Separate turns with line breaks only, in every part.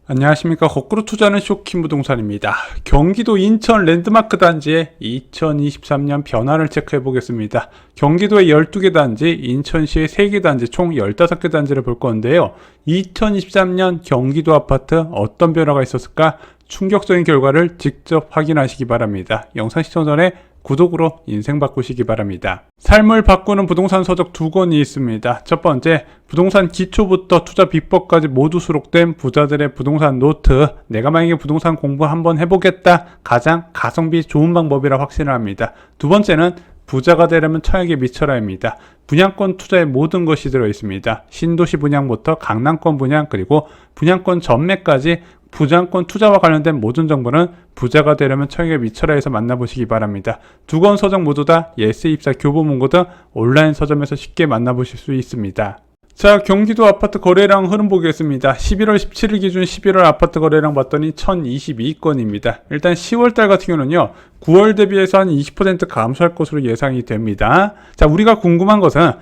안녕하십니까. 거꾸로 투자는 쇼킹 부동산입니다. 경기도 인천 랜드마크 단지의 2023년 변화를 체크해 보겠습니다. 경기도의 12개 단지, 인천시의 3개 단지, 총 15개 단지를 볼 건데요. 2023년 경기도 아파트 어떤 변화가 있었을까? 충격적인 결과를 직접 확인하시기 바랍니다. 영상 시청 전에 구독으로 인생 바꾸시기 바랍니다. 삶을 바꾸는 부동산 서적 2권이 있습니다. 첫 번째, 부동산 기초부터 투자 비법까지 모두 수록된 부자들의 부동산 노트. 내가 만약에 부동산 공부 한번 해보겠다. 가장 가성비 좋은 방법이라 확신을 합니다. 두 번째는 부자가 되려면 청약에 미쳐라입니다. 분양권 투자의 모든 것이 들어있습니다. 신도시 분양부터 강남권 분양, 그리고 분양권 전매까지 부장권 투자와 관련된 모든 정보는 부자가 되려면 청약에 미쳐라에서 만나보시기 바랍니다. 2권 서적 모두 다 예스 입사 교보문고 등 온라인 서점에서 쉽게 만나보실 수 있습니다. 자, 경기도 아파트 거래량 흐름 보겠습니다. 11월 17일 기준 11월 아파트 거래량 봤더니 1022건입니다. 일단 10월달 같은 경우는요, 9월 대비해서 한 20% 감소할 것으로 예상이 됩니다. 자, 우리가 궁금한 것은,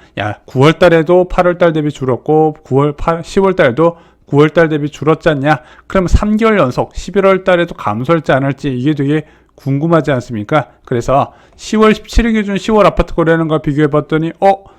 9월달에도 8월달 대비 줄었고, 10월달도 9월달 대비 줄었지 않냐? 그럼 3개월 연속 11월 달에도 감소할지 안 할지 이게 되게 궁금하지 않습니까? 그래서 10월 17일 기준 10월 아파트 거래량과 비교해 봤더니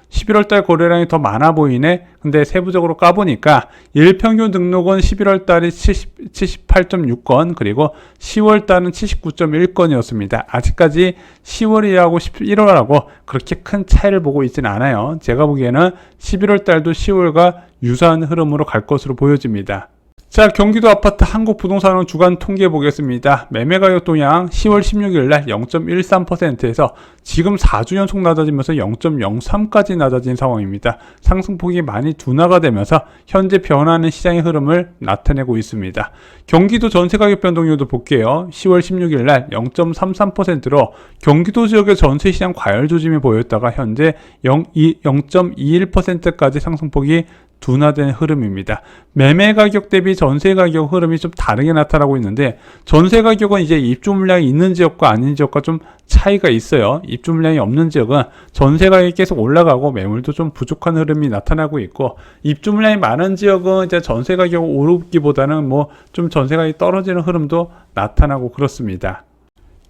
11월 달 거래량이 더 많아 보이네. 근데 세부적으로 까보니까 일평균 등록은 11월 달이 78.6건, 그리고 10월 달은 79.1건이었습니다. 아직까지 10월이라고 11월하고 그렇게 큰 차이를 보고 있지는 않아요. 제가 보기에는 11월 달도 10월과 유사한 흐름으로 갈 것으로 보여집니다. 자, 경기도 아파트 한국부동산원 주간 통계 보겠습니다. 매매가격 동향 10월 16일 날 0.13%에서 지금 4주 연속 낮아지면서 0.03까지 낮아진 상황입니다. 상승폭이 많이 둔화가 되면서 현재 변화하는 시장의 흐름을 나타내고 있습니다. 경기도 전세가격 변동률도 볼게요. 10월 16일 날 0.33%로 경기도 지역의 전세시장 과열 조짐이 보였다가 현재 0.21%까지 상승폭이 둔화된 흐름입니다. 매매 가격 대비 전세 가격 흐름이 좀 다르게 나타나고 있는데, 전세 가격은 이제 입주 물량이 있는 지역과 아닌 지역과 좀 차이가 있어요. 입주 물량이 없는 지역은 전세 가격이 계속 올라가고 매물도 좀 부족한 흐름이 나타나고 있고, 입주 물량이 많은 지역은 이제 전세 가격 오르기보다는 좀 전세 가격이 떨어지는 흐름도 나타나고 그렇습니다.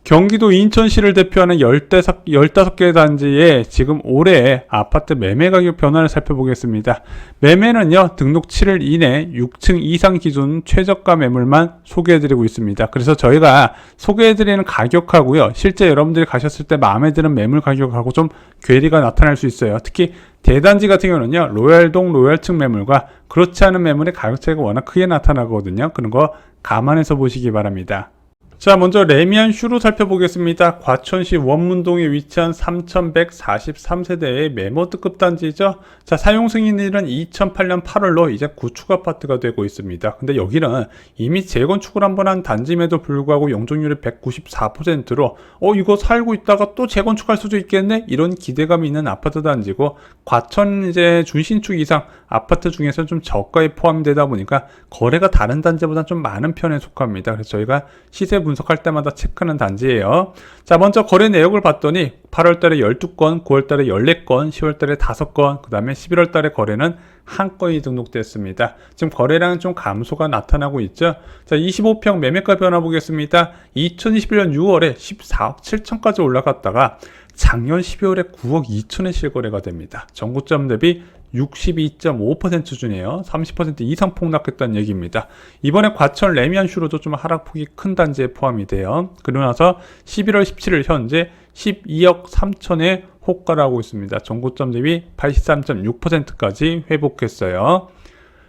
경기도 인천시를 대표하는 15개 단지의 지금 올해 아파트 매매 가격 변화를 살펴보겠습니다. 매매는요, 등록 7일 이내 6층 이상 기준 최저가 매물만 소개해드리고 있습니다. 그래서 저희가 소개해드리는 가격하고요, 실제 여러분들이 가셨을 때 마음에 드는 매물 가격하고 좀 괴리가 나타날 수 있어요. 특히 대단지 같은 경우는요, 로얄동 로얄층 매물과 그렇지 않은 매물의 가격 차이가 워낙 크게 나타나거든요. 그런 거 감안해서 보시기 바랍니다. 자, 먼저 레미안 슈로 살펴보겠습니다. 과천시 원문동에 위치한 3143세대의 매모드급 단지죠. 자, 사용 승인일은 2008년 8월로 이제 구축 아파트가 되고 있습니다. 근데 여기는 이미 재건축을 한번 한 단지임에도 불구하고 용적률이 194%로 이거 살고 있다가 또 재건축할 수도 있겠네? 이런 기대감이 있는 아파트 단지고, 과천 이제 준신축 이상 아파트 중에서 좀 저가에 포함되다 보니까 거래가 다른 단지보다 좀 많은 편에 속합니다. 그래서 저희가 시세 분석할 때마다 체크하는 단지예요. 자, 먼저 거래 내역을 봤더니 8월달에 12건, 9월달에 14건, 10월달에 5건, 그 다음에 11월달에 거래는 한 건이 등록됐습니다. 지금 거래량은 좀 감소가 나타나고 있죠. 자, 25평 매매가 변화 보겠습니다. 2021년 6월에 14억 7천까지 올라갔다가 작년 12월에 9억 2천에 실거래가 됩니다. 전고점 대비 62.5% 수준이에요. 30% 이상 폭락했다는 얘기입니다. 이번에 과천 레미안 슈로도 좀 하락폭이 큰 단지에 포함이 돼요. 그러고 나서 11월 17일 현재 12억 3천에 호가를 하고 있습니다. 전고점 대비 83.6%까지 회복했어요.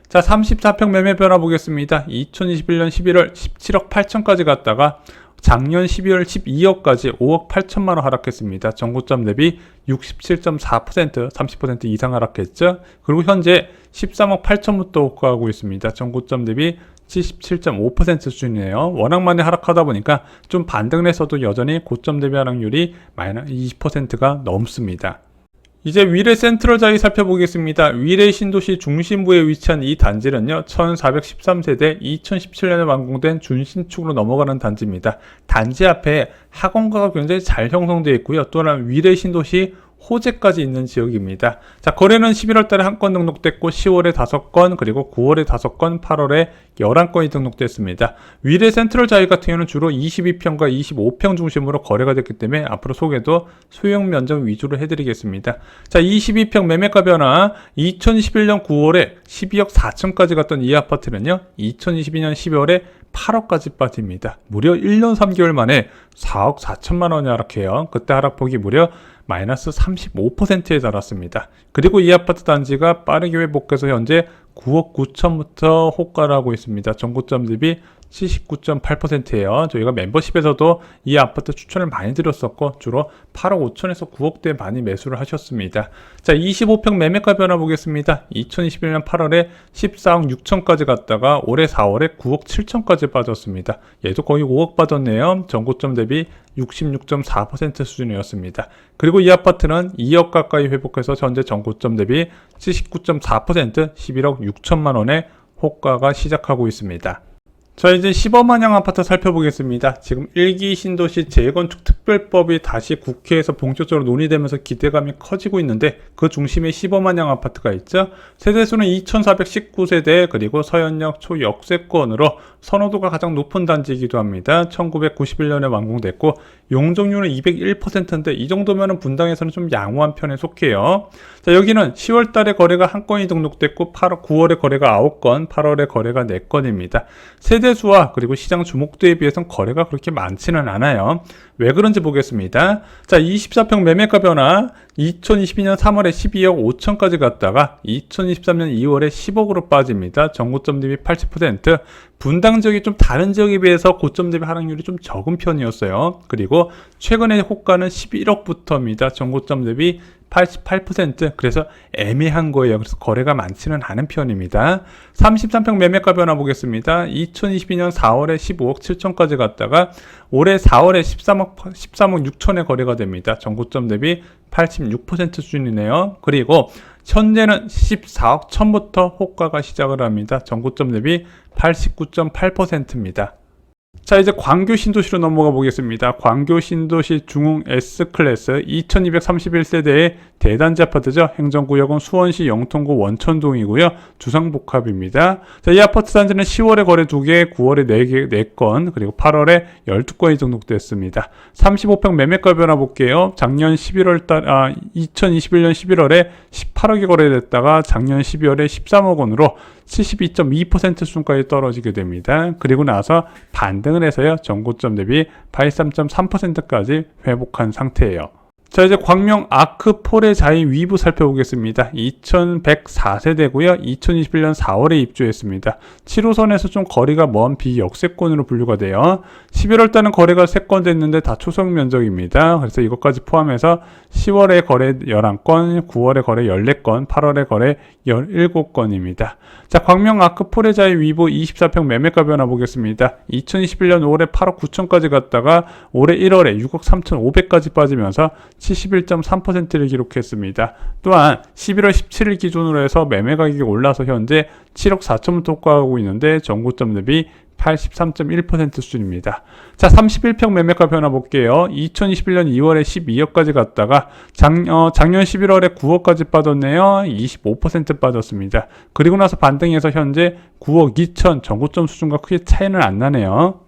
자, 34평 매매 변화 보겠습니다. 2021년 11월 17억 8천까지 갔다가 작년 12월 12억까지 5억 8천만 원 하락했습니다. 전고점 대비 67.4%, 30% 이상 하락했죠. 그리고 현재 13억 8천부터 호가하고 있습니다. 전고점 대비 77.5% 수준이네요. 워낙 많이 하락하다 보니까 좀 반등을 했어도 여전히 고점 대비 하락률이 마이너스 20%가 넘습니다. 이제 위례 센트럴 자리 살펴보겠습니다. 위례 신도시 중심부에 위치한 이 단지는요, 1413세대 2017년에 완공된 준신축으로 넘어가는 단지입니다. 단지 앞에 학원가가 굉장히 잘 형성되어 있고요. 또한 위례 신도시 호재까지 있는 지역입니다. 자, 거래는 11월 달에 한 건 등록됐고 10월에 5건, 그리고 9월에 5건, 8월에 11건이 등록됐습니다. 위례 센트럴 자이 같은 경우는 주로 22평과 25평 중심으로 거래가 됐기 때문에 앞으로 소개도 소형 면적 위주로 해드리겠습니다. 자, 22평 매매가 변화 2011년 9월에 12억 4천까지 갔던 이 아파트는요, 2022년 12월에 8억까지 빠집니다. 무려 1년 3개월 만에 4억 4천만 원이 하락해요. 그때 하락폭이 무려 마이너스 35%에 달았습니다. 그리고 이 아파트 단지가 빠르게 회복해서 현재 9억 9천부터 호가를 하고 있습니다. 전고점 대비 79.8%예요. 저희가 멤버십에서도 이 아파트 추천을 많이 드렸었고 주로 8억 5천에서 9억대 많이 매수를 하셨습니다. 자, 25평 매매가 변화 보겠습니다. 2021년 8월에 14억 6천까지 갔다가 올해 4월에 9억 7천까지 빠졌습니다. 얘도 거의 5억 빠졌네요. 전고점 대비 66.4% 수준이었습니다. 그리고 이 아파트는 2억 가까이 회복해서 현재 전고점 대비 79.4% 11억 6천만 원의 호가가 시작하고 있습니다. 자, 이제 15만영 아파트 살펴보겠습니다. 지금 1기 신도시 재건축 특별법이 다시 국회에서 본격적으로 논의되면서 기대감이 커지고 있는데 그 중심에 15만영 아파트가 있죠. 세대수는 2419세대, 그리고 서현역 초역세권으로 선호도가 가장 높은 단지이기도 합니다. 1991년에 완공됐고 용적률은 201%인데 이 정도면 분당에서는 좀 양호한 편에 속해요. 자, 여기는 10월 달에 거래가 1건이 등록됐고 9월에 거래가 9건, 8월에 거래가 4건입니다. 세대수와 그리고 시장 주목도에 비해서는 거래가 그렇게 많지는 않아요. 왜 그런지 보겠습니다. 자, 24평 매매가 변화 2022년 3월에 12억 5천까지 갔다가 2023년 2월에 10억으로 빠집니다. 전고점 대비 80%. 분당 지역이 좀 다른 지역에 비해서 고점 대비 하락률이 좀 적은 편이었어요. 그리고 최근에 호가는 11억부터입니다. 전고점 대비 88%. 그래서 애매한 거예요. 그래서 거래가 많지는 않은 편입니다. 33평 매매가 변화 보겠습니다. 2022년 4월에 15억 7천까지 갔다가 올해 4월에 13억 6천에 거래가 됩니다. 전고점 대비 86% 수준이네요. 그리고 현재는 14억 1천부터 호가가 시작을 합니다. 전고점 대비 89.8%입니다. 자, 이제 광교 신도시로 넘어가 보겠습니다. 광교 신도시 중흥 S클래스 2231세대의 대단지 아파트죠. 행정구역은 수원시 영통구 원천동이고요. 주상복합입니다. 자, 이 아파트 단지는 10월에 거래 2개, 9월에 4건, 그리고 8월에 12건이 등록됐습니다. 35평 매매가 변화 볼게요. 작년 2021년 11월에 18억이 거래됐다가 작년 12월에 13억 원으로 72.2% 수준까지 떨어지게 됩니다. 그리고 나서 반등을 해서요, 전고점 대비 83.3%까지 회복한 상태예요. 자, 이제 광명 아크폴의 자이 위부 살펴보겠습니다. 2104세대고요. 2021년 4월에 입주했습니다. 7호선에서 좀 거리가 먼 비역세권으로 분류가 돼요. 11월 달은 거래가 3건 됐는데 다 초성 면적입니다. 그래서 이것까지 포함해서 10월에 거래 11건, 9월에 거래 14건, 8월에 거래 17건입니다. 자, 광명 아크폴의 자이 위부 24평 매매가 변화 보겠습니다. 2021년 5월에 8억 9천까지 갔다가 올해 1월에 6억 3,500까지 빠지면서 71.3%를 기록했습니다. 또한 11월 17일 기준으로 해서 매매 가격이 올라서 현재 7억 4천부터 호가하고 있는데 전고점 대비 83.1% 수준입니다. 자, 31평 매매가 변화 볼게요. 2021년 2월에 12억까지 갔다가 작년 11월에 9억까지 빠졌네요. 25% 빠졌습니다. 그리고 나서 반등해서 현재 9억 2천, 전고점 수준과 크게 차이는 안 나네요.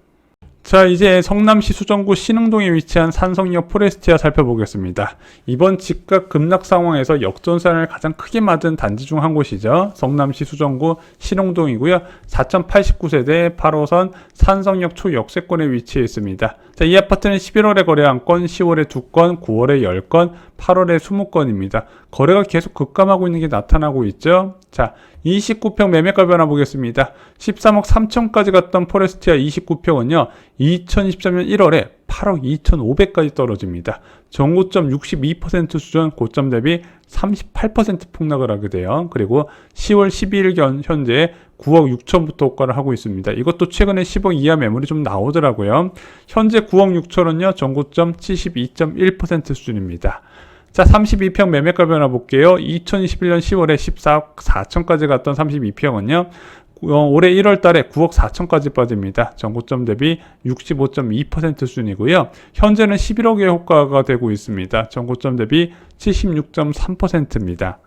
자, 이제 성남시 수정구 신흥동에 위치한 산성역 포레스티아 살펴보겠습니다. 이번 집값 급락 상황에서 역전세를 가장 크게 맞은 단지 중 한 곳이죠. 성남시 수정구 신흥동이고요. 4089세대 8호선 산성역 초역세권에 위치해 있습니다. 자, 이 아파트는 11월에 거래 1건, 10월에 2건, 9월에 10건, 8월에 20건입니다. 거래가 계속 급감하고 있는 게 나타나고 있죠. 자, 29평 매매가 변화 보겠습니다. 13억 3천까지 갔던 포레스티아 29평은요. 2023년 1월에 8억 2,500까지 떨어집니다. 전고점 62% 수준, 고점 대비 38% 폭락을 하게 돼요. 그리고 10월 12일 현재 9억 6천부터 호가를 하고 있습니다. 이것도 최근에 10억 이하 매물이 좀 나오더라고요. 현재 9억 6천은요. 전고점 72.1% 수준입니다. 자, 32평 매매가 변화 볼게요. 2021년 10월에 14억 4천까지 갔던 32평은요. 올해 1월 달에 9억 4천까지 빠집니다. 전고점 대비 65.2% 수준이고요. 현재는 11억의 호가가 되고 있습니다. 전고점 대비 76.3%입니다.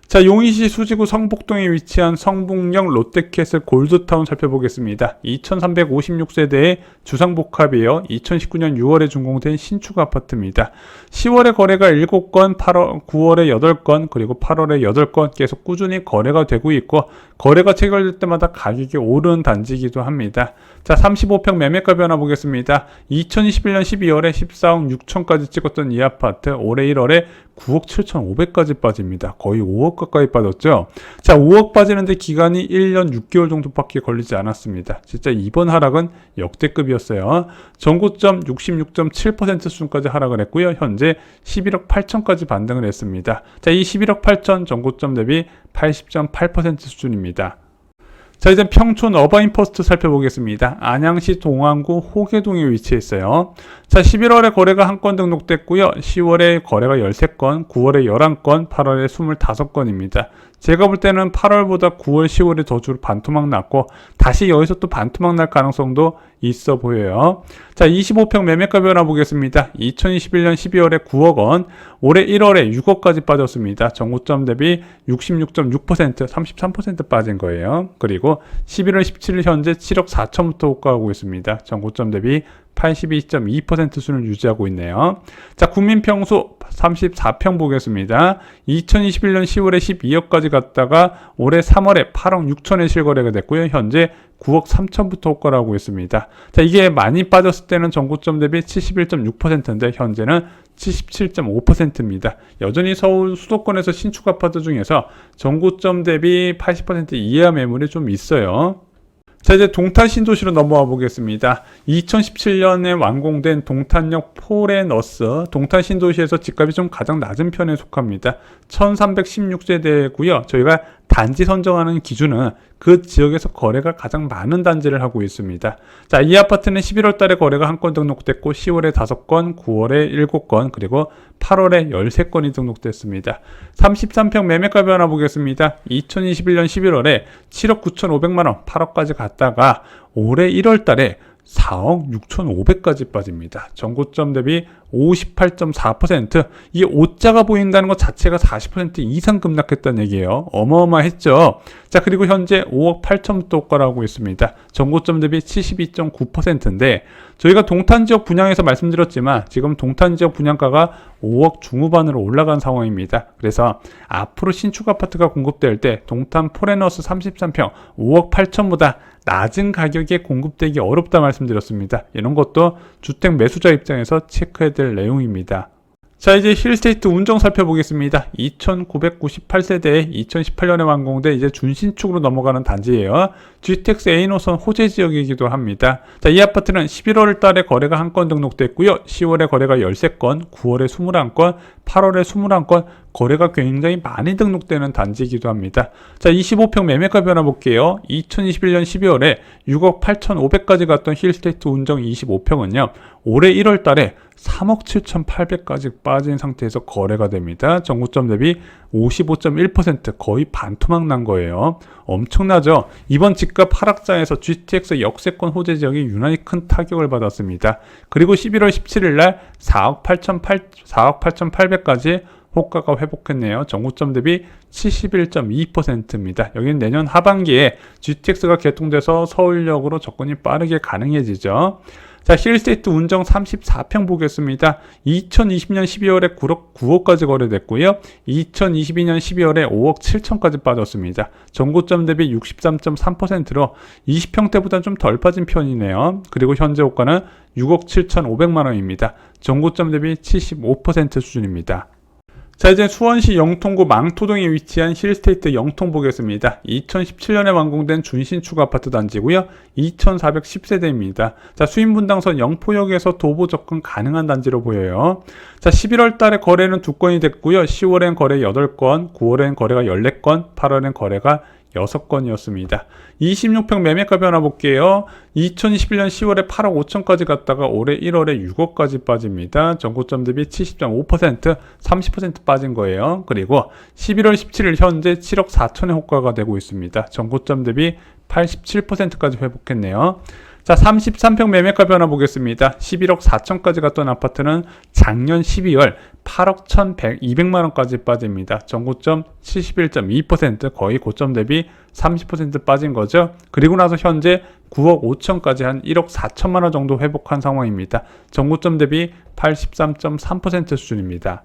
자, 용인시 수지구 성북동에 위치한 성북역 롯데캐슬 골드타운 살펴보겠습니다. 2356세대의 주상복합이에요. 2019년 6월에 준공된 신축 아파트입니다. 10월에 거래가 7건, 9월에 8건, 그리고 8월에 8건 계속 꾸준히 거래가 되고 있고, 거래가 체결될 때마다 가격이 오르는 단지이기도 합니다. 자, 35평 매매가 변화 보겠습니다. 2021년 12월에 14억 6천까지 찍었던 이 아파트 올해 1월에 9억 7,500까지 빠집니다. 거의 5억 가까이 빠졌죠. 자, 5억 빠지는데 기간이 1년 6개월 정도밖에 걸리지 않았습니다. 진짜 이번 하락은 역대급이었어요. 전고점 66.7% 수준까지 하락을 했고요. 현재 11억 8천까지 반등을 했습니다. 자, 이 11억 8천 전고점 대비 80.8% 수준입니다. 자, 이제 평촌 어바인퍼스트 살펴보겠습니다. 안양시 동안구 호계동에 위치해 있어요. 자, 11월에 거래가 1건 등록됐고요. 10월에 거래가 13건, 9월에 11건, 8월에 25건입니다. 제가 볼 때는 8월보다 9월, 10월이 더 주로 반토막 났고, 다시 여기서 또 반토막 날 가능성도 있어 보여요. 자, 25평 매매가 변화 보겠습니다. 2021년 12월에 9억 원, 올해 1월에 6억까지 빠졌습니다. 전고점 대비 66.6%, 33% 빠진 거예요. 그리고 11월 17일 현재 7억 4천부터 호가하고 있습니다. 전고점 대비 82.2% 수준을 유지하고 있네요. 자, 국민평수 34평 보겠습니다. 2021년 10월에 12억까지 갔다가 올해 3월에 8억 6천에 실거래가 됐고요. 현재 9억 3천부터 호가를 하고 있습니다. 자, 이게 많이 빠졌을 때는 전고점 대비 71.6%인데 현재는 77.5%입니다. 여전히 서울 수도권에서 신축 아파트 중에서 전고점 대비 80% 이하 매물이 좀 있어요. 자, 이제 동탄 신도시로 넘어와 보겠습니다. 2017년에 완공된 동탄역 포레너스, 동탄 신도시에서 집값이 좀 가장 낮은 편에 속합니다. 1316세대고요. 저희가 단지 선정하는 기준은 그 지역에서 거래가 가장 많은 단지를 하고 있습니다. 자, 이 아파트는 11월 달에 거래가 1건 등록됐고 10월에 5건, 9월에 7건, 그리고 8월에 13건이 등록됐습니다. 33평 매매가 변화 보겠습니다. 2021년 11월에 7억 9,500만원, 8억까지 갔다가 올해 1월 달에 4억 6,500까지 빠집니다. 전고점 대비 58.4%. 이 오자가 보인다는 것 자체가 40% 이상 급락했다는 얘기예요. 어마어마했죠. 자, 그리고 현재 5억 8천부터 호가를 하고 있습니다. 전고점 대비 72.9%인데 저희가 동탄 지역 분양에서 말씀드렸지만 지금 동탄 지역 분양가가 5억 중후반으로 올라간 상황입니다. 그래서 앞으로 신축 아파트가 공급될 때 동탄 포레너스 33평 5억 8천보다 낮은 가격에 공급되기 어렵다 말씀드렸습니다. 이런 것도 주택 매수자 입장에서 체크해야 될 내용입니다. 자, 이제 힐스테이트 운정 살펴보겠습니다. 2998세대에 2018년에 완공돼 이제 준신축으로 넘어가는 단지예요. GTX A노선 호재 지역이기도 합니다. 자, 이 아파트는 11월 달에 거래가 1건 등록됐고요. 10월에 거래가 13건, 9월에 21건, 8월에 21건, 거래가 굉장히 많이 등록되는 단지이기도 합니다. 자, 25평 매매가 변화 볼게요. 2021년 12월에 6억 8,500까지 갔던 힐스테이트 운정 25평은요. 올해 1월 달에 3억 7,800까지 빠진 상태에서 거래가 됩니다. 전고점 대비 55.1%, 거의 반토막 난 거예요. 엄청나죠? 이번 집값 하락장에서 GTX 역세권 호재 지역이 유난히 큰 타격을 받았습니다. 그리고 11월 17일 날 4억 8,800까지 호가가 회복했네요. 전고점 대비 71.2%입니다. 여기는 내년 하반기에 GTX가 개통돼서 서울역으로 접근이 빠르게 가능해지죠. 자, 힐스테이트 운정 34평 보겠습니다. 2020년 12월에 9억까지 거래됐고요. 2022년 12월에 5억 7천까지 빠졌습니다. 전고점 대비 63.3%로 20평대보다는 좀 덜 빠진 편이네요. 그리고 현재 호가는 6억 7,500만 원입니다. 전고점 대비 75% 수준입니다. 자, 이제 수원시 영통구 망토동에 위치한 힐스테이트 영통 보겠습니다. 2017년에 완공된 준신축 아파트 단지고요. 2410세대입니다. 자, 수인분당선 영포역에서 도보 접근 가능한 단지로 보여요. 자, 11월 달에 거래는 2건이 됐고요. 10월엔 거래 8건, 9월엔 거래가 14건, 8월엔 거래가 6건이었습니다. 26평 매매가 변화 볼게요. 2021년 10월에 8억 5천까지 갔다가 올해 1월에 6억까지 빠집니다. 전고점 대비 70.5%, 30% 빠진 거예요. 그리고 11월 17일 현재 7억 4천의 호가가 되고 있습니다. 전고점 대비 87%까지 회복했네요. 자, 33평 매매가 변화 보겠습니다. 11억 4천까지 갔던 아파트는 작년 12월 8억 200만원까지 빠집니다. 전고점 71.2%, 거의 고점 대비 30% 빠진 거죠. 그리고 나서 현재 9억 5천까지 한 1억 4천만원 정도 회복한 상황입니다. 전고점 대비 83.3% 수준입니다.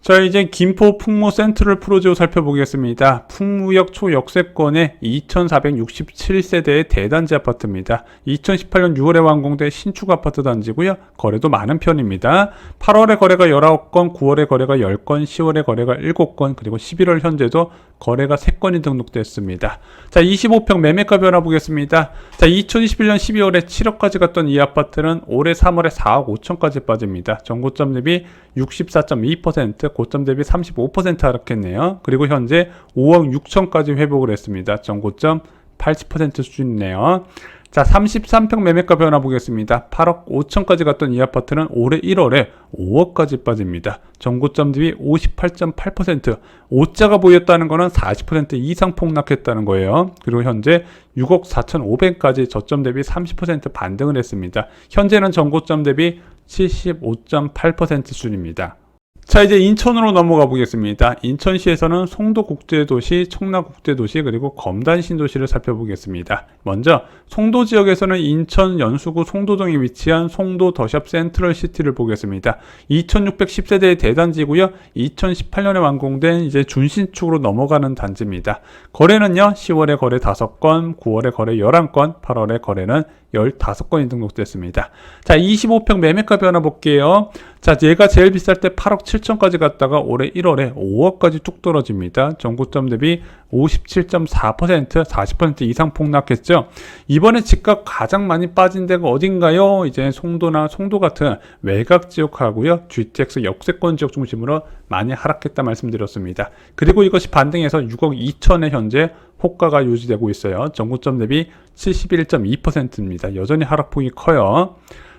자, 이제 김포 풍무 센트럴 프로지오 살펴보겠습니다. 풍무역 초역세권의 2467세대의 대단지 아파트입니다. 2018년 6월에 완공된 신축 아파트 단지고요. 거래도 많은 편입니다. 8월에 거래가 19건, 9월에 거래가 10건, 10월에 거래가 7건, 그리고 11월 현재도 거래가 3건이 등록됐습니다. 자, 25평 매매가 변화 보겠습니다. 자, 2021년 12월에 7억까지 갔던 이 아파트는 올해 3월에 4억 5천까지 빠집니다. 전고점 대비 64.2%, 고점 대비 35% 하락했네요. 그리고 현재 5억 6천까지 회복을 했습니다. 전고점 80% 수준이네요. 자, 33평 매매가 변화 보겠습니다. 8억 5천까지 갔던 이 아파트는 올해 1월에 5억까지 빠집니다. 전고점 대비 58.8%, 오자가 보였다는 것은 40% 이상 폭락했다는 거예요. 그리고 현재 6억 4,500까지 저점 대비 30% 반등을 했습니다. 현재는 전고점 대비 75.8% 수준입니다. 자, 이제 인천으로 넘어가 보겠습니다. 인천시에서는 송도국제도시, 청라국제도시, 그리고 검단신도시를 살펴보겠습니다. 먼저 송도 지역에서는 인천 연수구 송도동에 위치한 송도 더샵 센트럴시티를 보겠습니다. 2610세대의 대단지고요. 2018년에 완공된 이제 준신축으로 넘어가는 단지입니다. 거래는요, 10월에 거래 5건, 9월에 거래 11건, 8월에 거래는 15건이 등록됐습니다. 자, 25평 매매가 변화 볼게요. 자, 얘가 제일 비쌀 때 8억 7천까지 갔다가 올해 1월에 5억까지 뚝 떨어집니다. 전고점 대비 57.4%, 40% 이상 폭락했죠. 이번에 집값 가장 많이 빠진 데가 어딘가요? 이제 송도나 송도 같은 외곽 지역하고요. GTX 역세권 지역 중심으로 많이 하락했다 말씀드렸습니다. 그리고 이것이 반등해서 6억 2천에 현재 호가가 유지되고 있어요. 전고점 대비 71.2%입니다. 여전히 하락폭이 커요.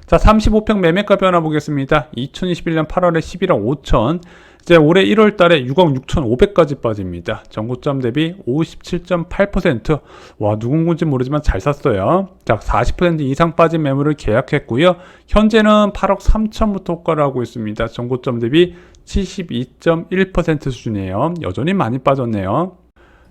자, 35평 매매가 변화 보겠습니다. 2021년 8월에 11억 5천, 이제 올해 1월 달에 6억 6,500까지 빠집니다. 전고점 대비 57.8%. 와, 누군지 모르지만 잘 샀어요. 자, 40% 이상 빠진 매물을 계약했고요. 현재는 8억 3천부터 호가를 하고 있습니다. 전고점 대비 72.1% 수준이에요. 여전히 많이 빠졌네요.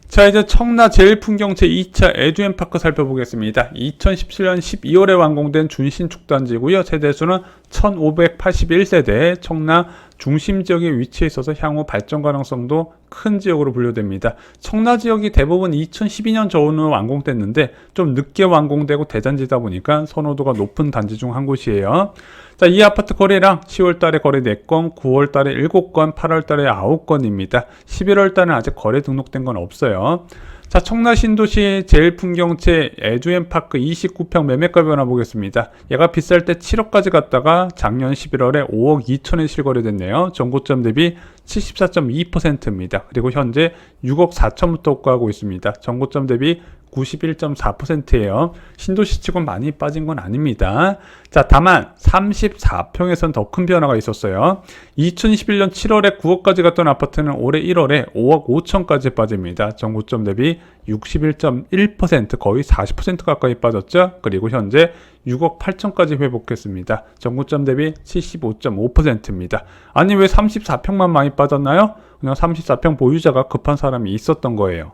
자, 이제 청라 제일풍경채 2차 에듀앤파크 살펴보겠습니다. 2017년 12월에 완공된 준신축 단지고요. 세대수는 1581세대, 청라 중심 지역에 위치해 있어서 향후 발전 가능성도 큰 지역으로 분류됩니다. 청라 지역이 대부분 2012년 전후로 완공됐는데 좀 늦게 완공되고 대단지다 보니까 선호도가 높은 단지 중 한 곳이에요. 자, 이 아파트 거래량 10월 달에 거래 4건, 9월 달에 7건, 8월 달에 9건입니다. 11월 달은 아직 거래 등록된 건 없어요. 자, 청라 신도시 제일풍경채 에듀앤파크 29평 매매가 변화 보겠습니다. 얘가 비쌀 때 7억까지 갔다가 작년 11월에 5억 2천에 실거래됐네요. 전고점 대비 74.2%입니다. 그리고 현재 6억 4천부터 호가하고 있습니다. 전고점 대비 91.4%예요. 신도시 치곤 많이 빠진 건 아닙니다. 자, 다만 34평에선 더 큰 변화가 있었어요. 2021년 7월에 9억까지 갔던 아파트는 올해 1월에 5억 5천까지 빠집니다. 전고점 대비 61.1%, 거의 40% 가까이 빠졌죠. 그리고 현재 6억 8천까지 회복했습니다. 전고점 대비 75.5%입니다. 아니, 왜 34평만 많이 빠졌나요? 그냥 34평 보유자가 급한 사람이 있었던 거예요.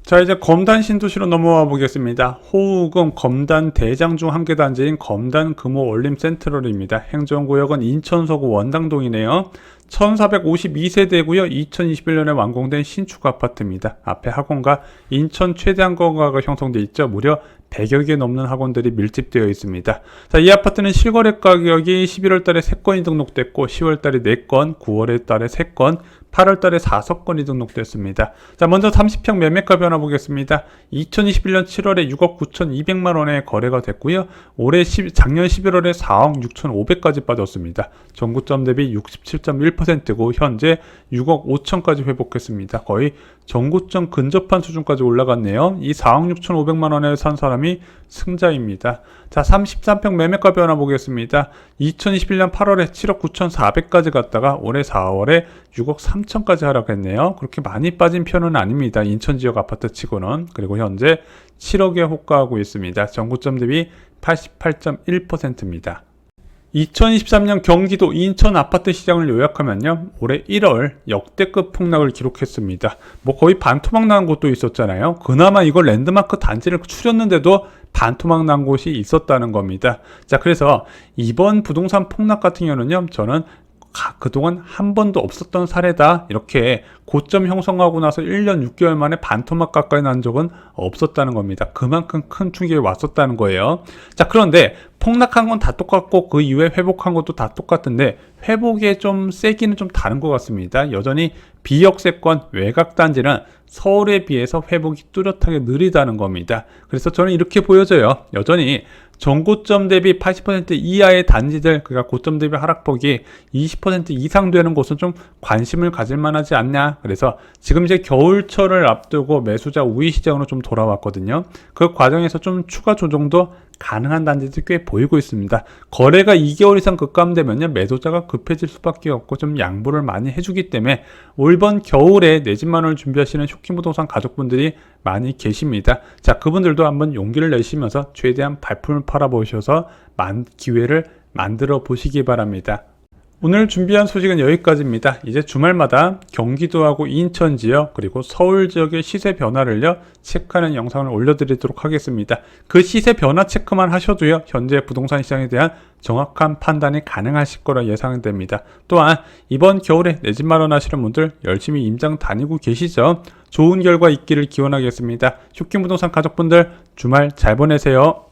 자, 이제 검단 신도시로 넘어와 보겠습니다. 호우금 검단 대장 중 한 개 단지인 검단 금호 올림 센트럴입니다. 행정구역은 인천 서구 원당동이네요. 1452세대고요. 2021년에 완공된 신축 아파트입니다. 앞에 학원과 인천 최대 학원가가 형성되어 있죠. 무려 100여 개 넘는 학원들이 밀집되어 있습니다. 자, 이 아파트는 실거래 가격이 11월 달에 3건이 등록됐고 10월 달에 4건, 9월 달에 3건, 8월 달에 5건이 등록됐습니다. 자, 먼저 30평 매매가 변화 보겠습니다. 2021년 7월에 6억 9,200만 원에 거래가 됐고요. 올해 작년 11월에 4억 6,500까지 빠졌습니다. 전고점 대비 67.1% 1%고 현재 6억 5천까지 회복했습니다. 거의 전고점 근접한 수준까지 올라갔네요. 이 4억 6천5백만 원에 산 사람이 승자입니다. 자, 33평 매매가 변화 보겠습니다. 2021년 8월에 7억 9천4백까지 갔다가 올해 4월에 6억 3천까지 하락했네요. 그렇게 많이 빠진 편은 아닙니다. 인천 지역 아파트 치고는. 그리고 현재 7억에 호가하고 있습니다. 전고점 대비 88.1%입니다. 2023년 경기도 인천 아파트 시장을 요약하면요, 올해 1월 역대급 폭락을 기록했습니다. 뭐 거의 반토막 난 곳도 있었잖아요. 그나마 이걸 랜드마크 단지를 추렸는데도 반토막 난 곳이 있었다는 겁니다. 자, 그래서 이번 부동산 폭락 같은 경우는요, 저는 그동안 한 번도 없었던 사례다, 이렇게 고점 형성하고 나서 1년 6개월 만에 반토막 가까이 난 적은 없었다는 겁니다. 그만큼 큰 충격이 왔었다는 거예요. 자, 그런데 폭락한 건 다 똑같고 그 이후에 회복한 것도 다 똑같은데 회복의 좀 세기는 좀 다른 것 같습니다. 여전히 비역세권 외곽 단지는 서울에 비해서 회복이 뚜렷하게 느리다는 겁니다. 그래서 저는 이렇게 보여져요. 여전히 전고점 대비 80% 이하의 단지들, 그러니까 고점 대비 하락폭이 20% 이상 되는 곳은 좀 관심을 가질 만하지 않냐. 그래서 지금 이제 겨울철을 앞두고 매수자 우위 시장으로 좀 돌아왔거든요. 그 과정에서 좀 추가 조정도 가능한 단지들이 꽤 보이고 있습니다. 거래가 2개월 이상 급감되면요, 매도자가 급해질 수밖에 없고 좀 양보를 많이 해주기 때문에 이번 겨울에 내 집 마련을 준비하시는 쇼킹부동산 가족분들이 많이 계십니다. 자, 그분들도 한번 용기를 내시면서 최대한 발품을 팔아보셔서 기회를 만들어 보시기 바랍니다. 오늘 준비한 소식은 여기까지입니다. 이제 주말마다 경기도하고 인천 지역 그리고 서울 지역의 시세 변화를요, 체크하는 영상을 올려드리도록 하겠습니다. 그 시세 변화 체크만 하셔도요, 현재 부동산 시장에 대한 정확한 판단이 가능하실 거라 예상됩니다. 또한 이번 겨울에 내 집 마련하시는 분들 열심히 임장 다니고 계시죠? 좋은 결과 있기를 기원하겠습니다. 쇼킹부동산 가족분들 주말 잘 보내세요.